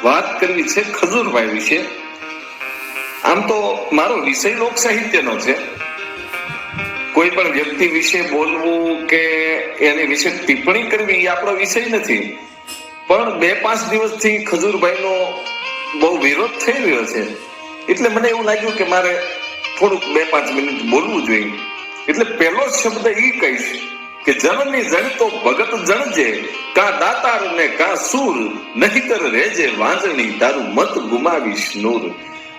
વાત કરવી છે ખજૂરભાઈ વિશે. આમ તો મારો વિષય લોક સાહિત્યનો છે. કોઈ પણ વ્યક્તિ વિશે બોલવું કે એની વિશે ટિપ્પણી કરવી એ આપણો વિષય નથી. પણ 2-5 દિવસથી ખજૂરભાઈનો બહુ વિરોધ થઈ રહ્યો છે, એટલે મને એવું લાગ્યું કે મારે થોડુંક 2-5 મિનિટ બોલવું જોઈએ. એટલે પહેલો શબ્દ એ કહીશ કે જનની જણ તો ભગત જણજે, કા દાતાર ને કા સૂર, નહીતર રેજે વાંજણી, તારું મત ગુમાવીશ નૂર.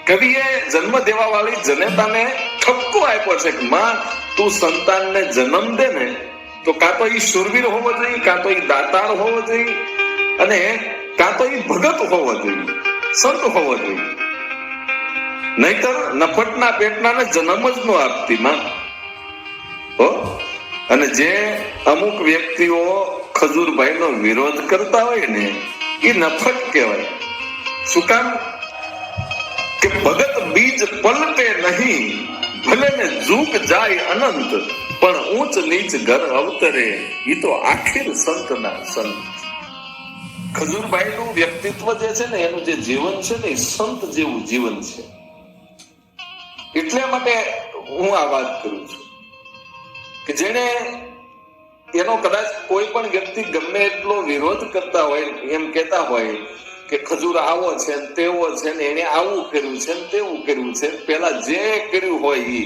કવિએ જન્મ દેવા વાળી જનેતાને ઠપકો આપ્યો છે કે માં તું સંતાનને જન્મ દે ને તો કાં તો એ શૂરવીર હોવો જોઈએ, કાં તો એ દાતાર હોવો જોઈએ, અને કાં તો એ ભગત હોવો જોઈએ, સંત હોવો જોઈએ. નહીતર નફટના પેટનાને જન્મ જ ન આપતી માં. અને જે અમુક વ્યક્તિઓ ખજૂરભાઈનો વિરોધ કરતા હોય ને એ નફટ કહેવાય. શું કામ? કે ભગત બીજ પલટે નહીં, ભલે ને ઝૂક જાય અનંત, પણ ઊંચ નીચ ઘર અવતરે, એ તો આખિર સંતના સંત. ખજૂરભાઈનું વ્યક્તિત્વ જે છે ને, એનું જે જીવન છે ને, એ સંત જેવું જીવન છે. એટલા માટે હું આ વાત કરું છું કે જેને એનો કદાચ કોઈ પણ વ્યક્તિ ગમે એટલો વિરોધ કરતા હોય, એમ કહેતા હોય કે ખજૂર આવો છે ને તેવો છે ને, એને આવું કર્યું છે ને તેવું કર્યું છે, પેલા જે કર્યું હોય એ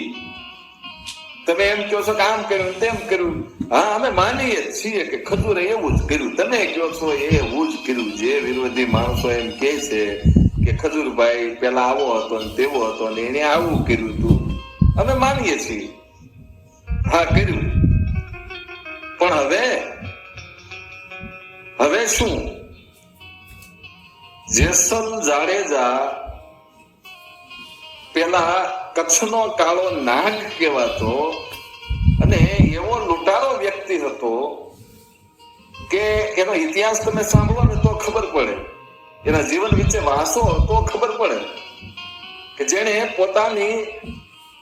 તમે એમ કહો છો કે આમ કર્યું તેમ કર્યું. હા, અમે માનીએ છીએ કે ખજૂરે એવું જ કર્યું. તમે કહો છો એવું જ કર્યું. જે વિરોધી માણસો એમ કહે છે કે ખજૂરભાઈ પેલા આવો હતો ને તેવો હતો ને એને આવું કર્યું હતું, અમે માનીએ છીએ, હા કર્યું. પણ હવે શું? જેસલ જાડેજા પેલા કચ્છનો કાળો નાગ કહેવાતો અને એવો લૂંટારો વ્યક્તિ હતો કે એનો ઇતિહાસ તમે સાંભળો ને તો ખબર પડે, એના જીવન વિશે વાંચો તો ખબર પડે કે જેને પોતાની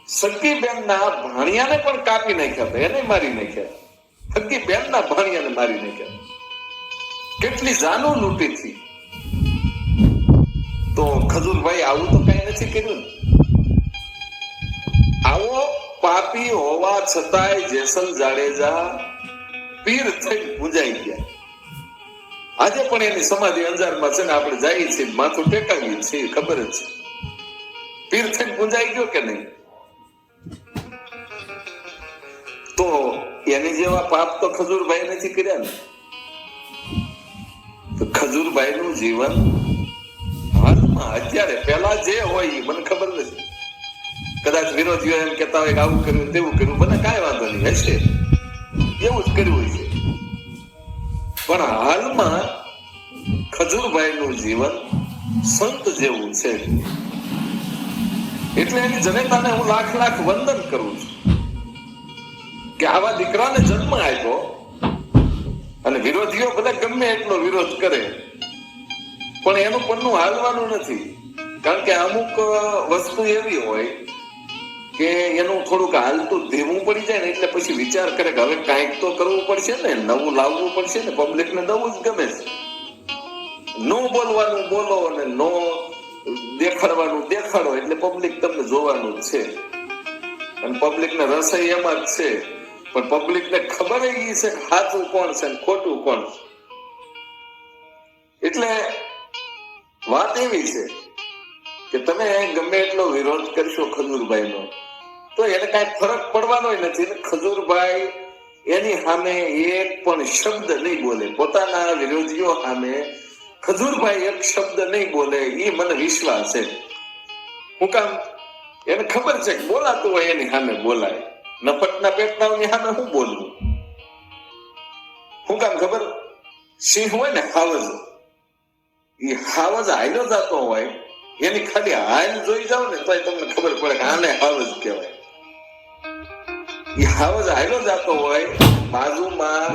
સગી બેનના ભાણિયાને પણ કાપી નાખ્યા હતા, એને મારી નાખ્યા. સગી બેનના ભાણિયાને મારી નાખ્યા. કેટલી જાનો લૂંટી હતી. તો ખજૂરભાઈ આવું તો કઈ નથી કર્યું. આવો પાપી હોવા છતાંય જેસલ જાડેજા પીર થઈ પૂજાઈ ગયા. આજે પણ એની સમાધિ અંજારમાં છે ને, આપણે જઈએ છીએ, માથું ટેકાવીએ છીએ, ખબર જ છે. પીર થઈ પૂજાઈ ગયો કે નહીં? તો એની જેવા પાપ તો ખજૂરભાઈ નથી કર્યા ને. તો ખજૂરભાઈ નું જીવન હાલમાં અત્યારે પેલા જે હોય એ મને ખબર નથી. કદાચ વિરોધીઓ એમ કહેતા હોય કે આવું કર્યું તેવું કર્યું, મને કાંઈ વાંધો નહીં, હશે એવું જ કર્યું છે. પણ હાલમાં ખજૂરભાઈ નું જીવન સંત જેવું છે. એટલે એની જનતાને હું લાખ લાખ વંદન કરું છું કે આવા દીકરાને જન્મ આપ્યો. અને વિરોધીઓ બધા ગમે એટલો વિરોધ કરે પણ એનું પન્નું હાલવાનું નથી. કારણ કે અમુક વસ્તુ એવી હોય કે એનું થોડુંક હાલતું ધીમું પડી જાય ને, એટલે પછી વિચાર કરે કે હવે કાંઈક તો કરવું પડશે ને, નવું લાવવું પડશે ને. પબ્લિકને નવું જ ગમે છે. નો બોલવાનું બોલો અને નો દેખાડવાનું દેખાડો, એટલે પબ્લિક તમને જોવાનું જ છે. અને પબ્લિકને રસોઈ એમાં જ છે. પણ પબ્લિકને ખબર એ છે કે સાચું કોણ છે ને ખોટું કોણ છે. એટલે વાત એવી છે કે તમે ગમે એટલો વિરોધ કરશો ખજૂરભાઈનો તો એને કાંઈ ફરક પડવાનો નથી. ખજૂરભાઈ એની સામે એક પણ શબ્દ નહીં બોલે. પોતાના વિરોધીઓ સામે ખજૂરભાઈ એક શબ્દ નહીં બોલે, એ મને વિશ્વાસ છે. હું કામ? એને ખબર છે કે બોલાતું હોય એની સામે બોલાય. નફટના પેટનાઓની સામે હું બોલવું? હું કામ ખબર? સિંહ હોય ને હાવજ, એ હાવજ હાલ્યો જતો હોય, એની ખાલી હાલ જોઈ જાવ ને તો તમને ખબર પડે કે આને હાવજ કહેવાય. એ હાવજ હાલ્યો જતો હોય, બાજુમાં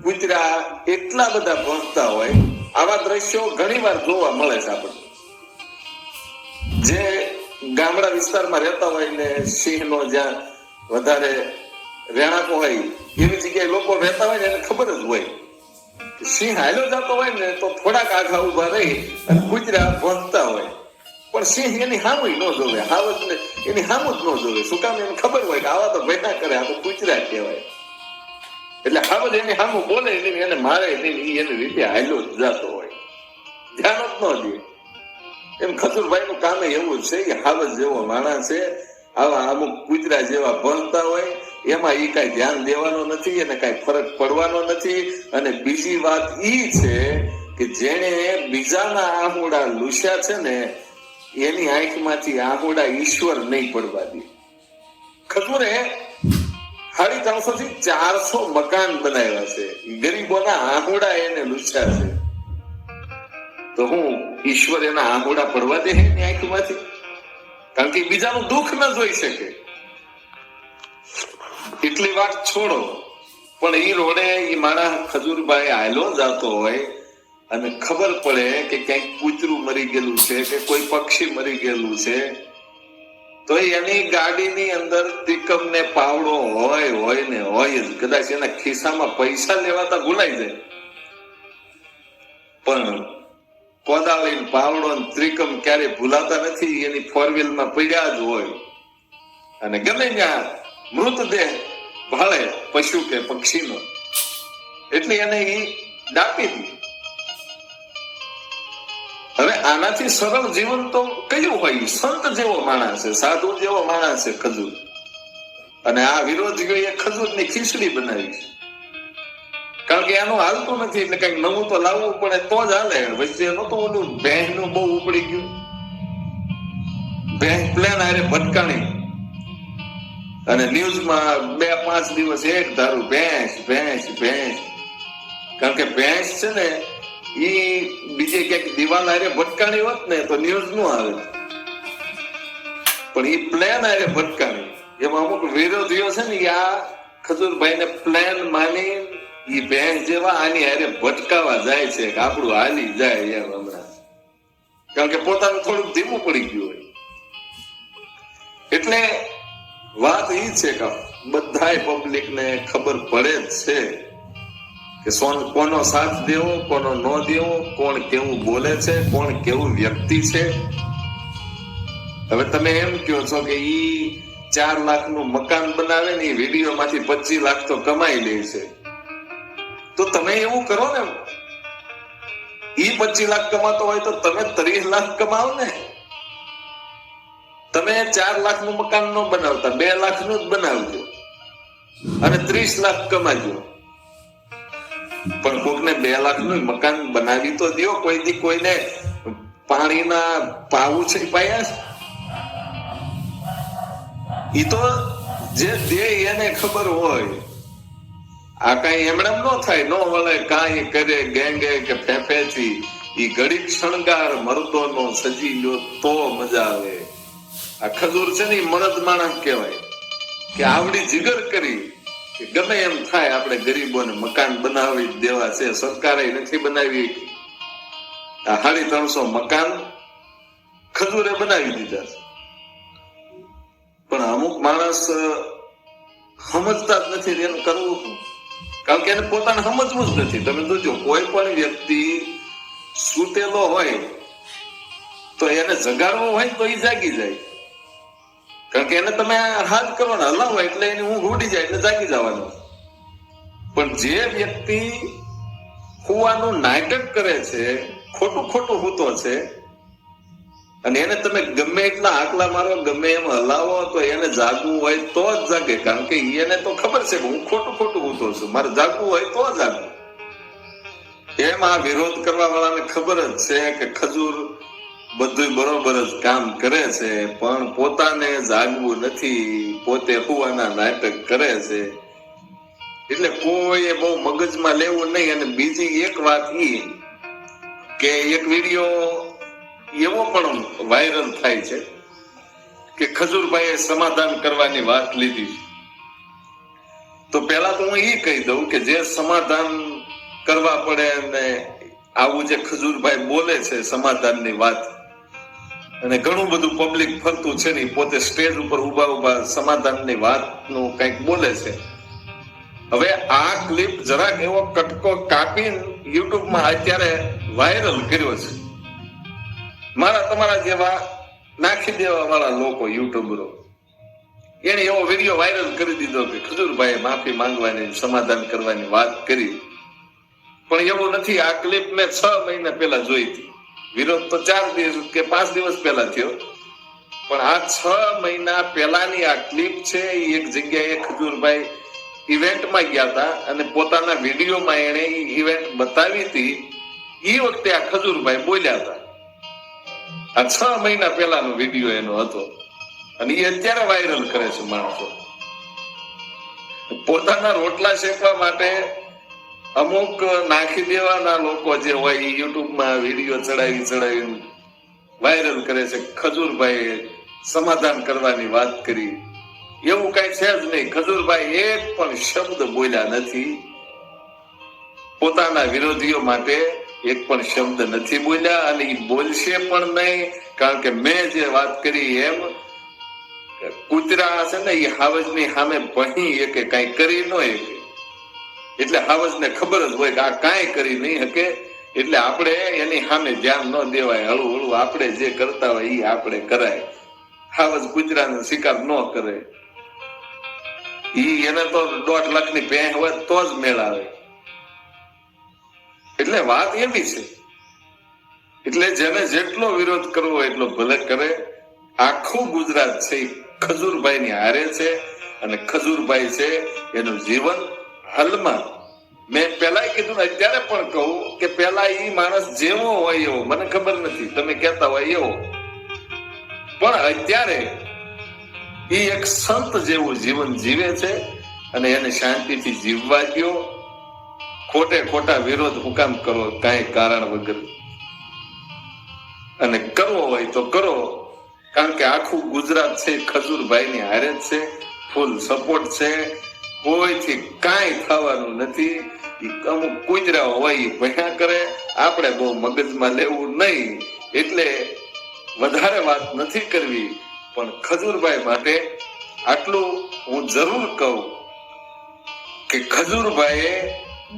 કૂતરા એટલા બધા પહોંચતા હોય. આવા દ્રશ્યો ઘણી વાર જોવા મળે છે આપણે. જે ગામડા વિસ્તારમાં રહેતા હોય ને સિંહનો જ્યાં વધારે રહેણાંક હોય એવી જગ્યાએ લોકો રહેતા હોય ને એને ખબર જ હોય સિંહ હાલ્યો જતો હોય ને તો થોડાક આઘા ઉભા રહી અને કૂતરા ભોંકતા હોય, પણ સિંહ એની સામું ન જોવે, હાવજ ને એની સામું જ ન જોવે. શું કામ? એને ખબર હોય કે આવા તો ભેગા કરે, આ તો કૂતરા કહેવાય. એટલે હાવજ એની સામું બોલે નહીં, એને મારે નહીં, એની રીતે હાલ્યો જ જતો હોય, ધ્યાન જ ન દે. એમ ખજૂરભાઈ નું કામ એવું જ છે કે હાવજ જેવો માણસ છે, આવા અમુક કૂતરા જેવા ભણતા હોય એમાં એ કઈ ધ્યાન દેવાનો નથી, એને કઈ ફરક પડવાનો નથી. અને બીજી વાત ઈ છે કે જેને બીજાના આંગોડા લૂસ્યા છે ને એની આંખમાંથી આંગોડા ઈશ્વર નહીં પડવા દે. ખજૂરે 350 થી 400 મકાન બનાવ્યા છે, ગરીબોના આંગોડા એને લૂસ્યા છે, તો હું ઈશ્વર એના આંગોડા પડવા દે એની આંખમાંથી? કારણ કે બીજાનું દુઃખ ન જોઈ શકે. એટલી વાત છોડો, પણ ઈ રોડે ઈ મારા ખજૂરભાઈ હાલો જતો હોય અને ખબર પડે કે ક્યાંક કૂતરું મરી ગયેલું છે કે કોઈ પક્ષી મરી ગયેલું છે, તો એની ગાડીની અંદર તિકમ ને પાવડો હોય ને હોય જ. કદાચ એના ખિસ્સામાં પૈસા લેવાતા ભૂલાઈ જાય, પણ કોદાળી પાવડો ત્રિકમ ક્યારે ભૂલાતા નથી. એની 4 વ્હીલમાં પડ્યા જ હોય, અને ગમે ત્યાં મૃતદેહ ભાળે પશુ કે પક્ષીનો એટલે એને એ ડાપી દી. હવે આનાથી સરળ જીવન તો કયું હોય? સંત જેવો માણસ છે, સાધુ જેવો માણસ છે ખજૂર, અને આ વિરોધીઓએ ખજૂરની ખીચડી બનાવી છે. કારણ કે એનું હાલતું નથી એટલે કઈક નવું તો લાવવું પડે તો જ હાલે. વચ્ચે નતું ઓલું ભેંસનું બહુ ઉપડી ગયું, ભેંસ પ્લેન હારે ભટકાણી અને ન્યૂઝમાં 2-5 દિવસ એક ધારું ભેંસ ભેંસ ભેંસ. કારણ કે ભેંસ છે ને ઈ બીજે ક્યાંક દિવાલ હારે ભટકાણી હોત ને તો ન્યૂઝ નું આવે, પણ ઈ પ્લેન હારે ભટકાણી. એમાં અમુક વિરોધીઓ છે ને આ ખજૂરભાઈ ને પ્લેન માની ઈ ભેંસ જેવા આની હારે ભટકાવા જાય છે કે આપણું હાલી જાય એમ હમણાં. કારણ કે પોતાનું થોડુંક ધીમું પડી ગયું હોય. એટલે વાત એ છે કે બધાય પબ્લિક ને ખબર પડે જ છે કે કોનો સાથ દેવો કોનો ન દેવો, કોણ કેવું બોલે છે, કોણ કેવું વ્યક્તિ છે. હવે તમે એમ કહો છો કે ઈ 4 લાખનું મકાન બનાવે ને એ વિડીયો માંથી 25 લાખ તો કમાઈ લે છે, તો તમે એવું કરો ને, ઈ 25 લાખ કમાતો હોય તો તમે 30 લાખ કમાવો ને. તમે 4 લાખનું મકાન ન બનાવતા 2 લાખનું જ બનાવજો અને 30 લાખ કમાજો. પણ કોકને 2 લાખનું મકાન બનાવી તો દો. કોઈ દી કોઈને પાણીના પાવું છે પાયા? ઈ તો જે દે એને ખબર હોય. આ કઈ એમણે ન થાય, ન વળે કાંઈ કરે ગેંગે કે ફેફેથી. ઈ ઘડીક શણગાર મર્દોનો સજી લ્યો તો મજા આવે. આ ખજૂર છે ને મરદ માણસ કહેવાય કે આવડી જીગર કરી કે ગમે એમ થાય આપણે ગરીબોને મકાન બનાવી દેવા છે. સરકારે નથી બનાવી. આ 350 મકાન ખજૂરે બનાવી દીધા છે, પણ અમુક માણસ સમજતા જ નથી એનું કરવું શું. કારણ કે એને પોતાને સમજવું જ નથી. તમે જોજો કોઈ પણ વ્યક્તિ સૂતેલો હોય તો એને જગાડવો હોય તો એ જાગી જાય. કારણ કે એને તમે હાથ કરો ને હલાવો એટલે એની ઊંઘ ઉડી જાય એટલે જાગી જવાનું. પણ જે વ્યક્તિ હુવાનું નાટક કરે છે, ખોટું ખોટું હૂતો છે, અને એને તમે ગમે એટલા આકલા મારો ગમે એમ હલાવો તો એને જાગવું હોય તો જ જાગે. કારણ કે એને તો ખબર છે કે હું ખોટું ખોટું હૂતો છું, મારે જાગવું હોય તો જાગવું. એમ આ વિરોધ કરવા વાળાને ખબર જ છે કે ખજૂર બધું બરોબર જ કામ કરે છે, પણ પોતાને જાગવું નથી, પોતે હુવાના નાટક કરે છે. એટલે કોઈએ બહુ મગજમાં લેવું નહીં. અને બીજી એક વાત ઈ કે એક વિડીયો એવો પણ વાયરલ થાય છે કે ખજૂરભાઈએ સમાધાન કરવાની વાત લીધી. તો પેલા તો હું એ કહી દઉં કે જે સમાધાન કરવા પડે અને આવું જે ખજૂરભાઈ બોલે છે સમાધાનની વાત, અને ઘણું બધું પબ્લિક ફરતું છે ને પોતે સ્ટેજ ઉપર ઉભા સમાધાનની વાતનું કંઈક બોલે છે. હવે આ ક્લિપ જરાક એવો કટકો કાપીને યુટ્યુબમાં અત્યારે વાયરલ કર્યો છે. મારા તમારા જેવા નાખી દેવા વાળા લોકો યુટ્યુબરો એને એવો વિડીયો વાયરલ કરી દીધો કે ખજૂરભાઈએ માફી માંગવાની સમાધાન કરવાની વાત કરી. પણ એવું નથી. આ ક્લિપ મેં 6 મહિના પહેલા જોઈ હતી. વિરોધ તો 4 દિવસ કે 5 દિવસ પહેલા થયો, પણ આ 6 મહિના પહેલાની આ ક્લિપ છે. એક જગ્યાએ ખજૂરભાઈ ઇવેન્ટમાં ગયા હતા અને પોતાના વિડીયોમાં એને ઇવેન્ટ બતાવી હતી. એ વખતે આ ખજૂરભાઈ બોલ્યા હતા. આ 6 મહિના પહેલાનો વિડીયો એનો હતો અને એ અત્યારે વાયરલ કરે છે માણસો. પોતાના રોટલા શેકવા માટે અમુક નાખી દેવાના લોકો જે હોય એ યુટ્યુબમાં વિડીયો ચડાવીને વાયરલ કરે છે. ખજૂરભાઈએ સમાધાન કરવાની વાત કરી. એવું કઈ છે જ નહીં. ખજૂરભાઈ એક પણ શબ્દ બોલ્યા નથી. પોતાના વિરોધીઓ માટે એક પણ શબ્દ નથી બોલ્યા અને એ બોલશે પણ નહીં. કારણ કે મેં જે વાત કરી એમ કૂતરા છે ને એ હાવજની સામે ભણી એકે કઈ કરી ન શકે. એટલે હાવજને ખબર જ હોય કે આ કાંઈ કરી નહીં શકે. એટલે આપણે એની સામે ધ્યાન ન દેવાય. હળવું હળવું આપણે જે કરતા હોય એ આપણે કરાય. હાવજ કૂતરાનો શિકાર ન કરે. એને તો 1.5 લાખની ભેંસ હોય તો જ મેળાવે. એટલે વાત એવી છે. એટલે જેને જેટલો વિરોધ કરવો એટલો ભલે કરે. આખું ગુજરાત છે ખજૂરભાઈ ની હારે છે અને ખજૂરભાઈ છે એનું જીવન હાલમાં. મેં પેલા કીધું ને અત્યારે પણ કહું કે પેલા એ માણસ જેવો હોય એવો, મને ખબર નથી તમે કહેતા હોય એવો, પણ અત્યારે એ એક સંત જેવું જીવન જીવે છે અને એને શાંતિથી જીવવા દો. ખોટે ખોટા વિરોધ હું કામ કરો કાંઈ કારણ વગર? અને કરવો હોય તો કરો. કારણ કે આખું ગુજરાત છે ખજૂરભાઈ ની હારે જ છે. ફૂલ સપોર્ટ છે. કોઈથી કાંઈ થવાનું નથી. અમુક કુતરા હોય એ ભયા કરે. આપણે બહુ મગજમાં લેવું નહીં. એટલે વધારે વાત નથી કરવી. પણ ખજૂરભાઈ માટે આટલું હું જરૂર કહું કે ખજૂરભાઈએ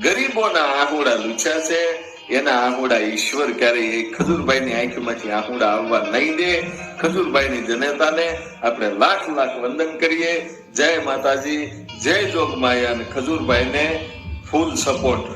ગરીબોના આહુડા લૂછ્યા છે. એના આહુડા ઈશ્વર ક્યારેય ખજૂરભાઈની આંખમાંથી આહુડા આવવા નહીં દે. ખજૂરભાઈની જનતાને આપણે લાખ લાખ વંદન કરીએ. જય માતાજી, જય જોગમાયા અને ખજૂરભાઈને ફૂલ સપોર્ટ.